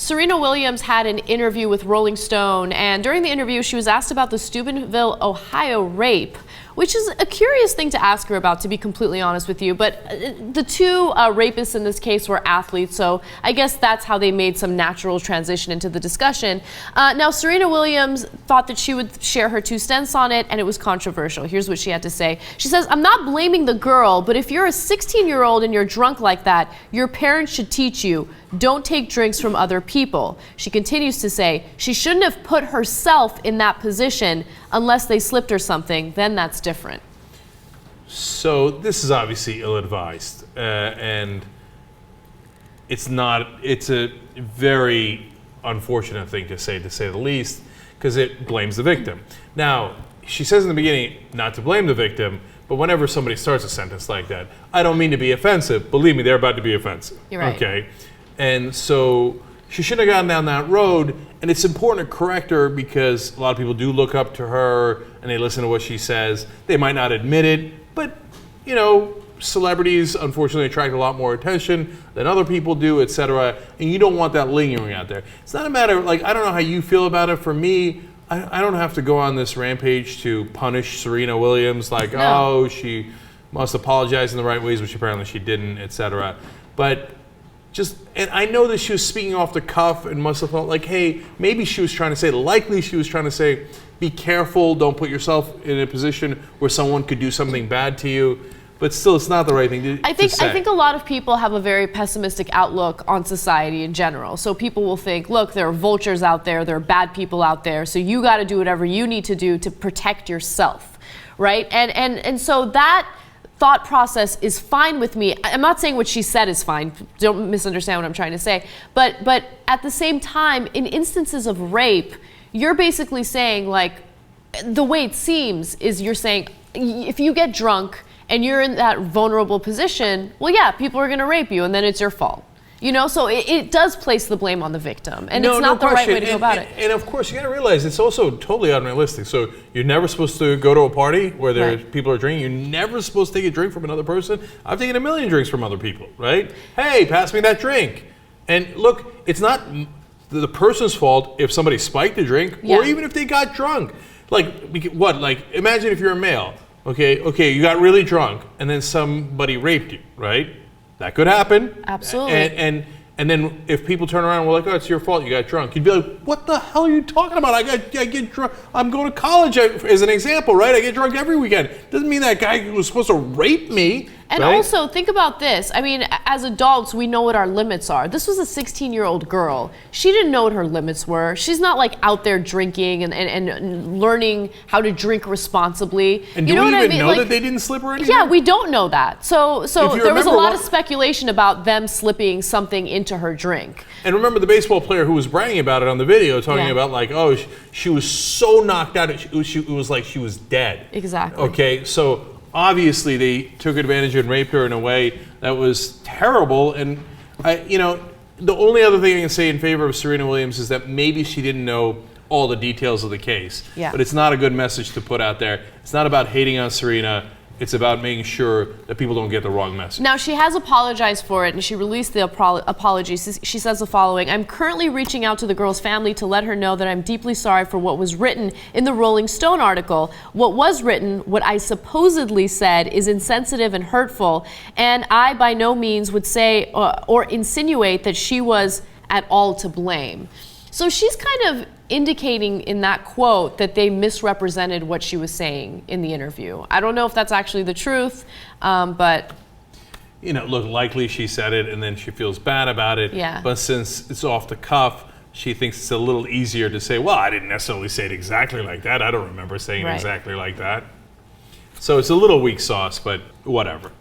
Serena Williams had an interview with Rolling Stone, and during the interview she was asked about the Steubenville, Ohio rape, which is a curious thing to ask her about, to be completely honest with you. But the two rapists in this case were athletes, so I guess that's how they made some natural transition into the discussion. Now, Serena Williams thought that she would share her 2 cents on it, and it was controversial. Here's what she had to say. She says, "I'm not blaming the girl, but if you're a 16-year-old and you're drunk like that, your parents should teach you, don't take drinks from other people." She continues to say, she shouldn't have put herself in that position unless they slipped her something, then that's different. So this is obviously ill-advised, and it's a very unfortunate thing to say the least, because it blames the victim. Now, she says in the beginning not to blame the victim, but whenever somebody starts a sentence like that, I don't mean to be offensive. Believe me, they're about to be offensive. You're right. Okay? And so she shouldn't have gone down that road, and it's important to correct her because a lot of people do look up to her and they listen to what she says. They might not admit it, but, you know, celebrities unfortunately attract a lot more attention than other people do, etc. And you don't want that lingering out there. It's not a matter of, like, I don't know how you feel about it. For me, I don't have to go on this rampage to punish Serena Williams, like, no. Oh, she must apologize in the right ways, which apparently she didn't, etc. But and I know that she was speaking off the cuff and must have felt like, hey, maybe she was trying to say, likely she was trying to say, be careful, don't put yourself in a position where someone could do something bad to you. But still, it's not the right thing to say. I think a lot of people have a very pessimistic outlook on society in general. So people will think, look, there are vultures out there, there are bad people out there, so you got to do whatever you need to do to protect yourself, right? And so that thought process is fine with me. I'm not saying what she said is fine. Don't misunderstand what I'm trying to say. But at the same time, in instances of rape, you're basically saying, like, the way it seems is you're saying, if you get drunk and you're in that vulnerable position, well, yeah, people are going to rape you, and then it's your fault. You know, so it does place the blame on the victim, and it's not the right way to go about it. And of course, you got to realize it's also totally unrealistic. So you're never supposed to go to a party where people are drinking. You're never supposed to take a drink from another person. I've taken a million drinks from other people, right? Hey, pass me that drink. And look, it's not the person's fault if somebody spiked the drink, or even if they got drunk. Like, what? Like, imagine if you're a male. Okay, you got really drunk, and then somebody raped you, right? That could happen. Absolutely. And then if people turn around and were like, oh, it's your fault, you got drunk, you'd be like, what the hell are you talking about? I get drunk. I'm going to college as an example, right? I get drunk every weekend. Doesn't mean that guy was supposed to rape me. And also, think about this. I mean, as adults, we know what our limits are. This was a 16-year-old girl. She didn't know what her limits were. She's not, like, out there drinking and learning how to drink responsibly. And do we even know that they didn't slip her anything? Yeah, we don't know that. So there was a lot of speculation about them slipping something into her drink. And remember the baseball player who was bragging about it on the video, talking about, like, oh, she was so knocked out, it was like she was dead. Exactly. Okay, so obviously, they took advantage and raped her in a way that was terrible. And the only other thing I can say in favor of Serena Williams is that maybe she didn't know all the details of the case. Yeah. But it's not a good message to put out there. It's not about hating on Serena. It's about making sure that people don't get the wrong message. Now, she has apologized for it, and she released the apology. She says the following: I'm currently reaching out to the girl's family to let her know that I'm deeply sorry for what was written in the Rolling Stone article. What was written, what I supposedly said, is insensitive and hurtful, and I by no means would say or insinuate that she was at all to blame. So she's kind of indicating in that quote that they misrepresented what she was saying in the interview. I don't know if that's actually the truth, but... Look, likely she said it and then she feels bad about it. Yeah. But since it's off the cuff, she thinks it's a little easier to say, well, I didn't necessarily say it exactly like that. I don't remember saying it exactly like that. So it's a little weak sauce, but whatever.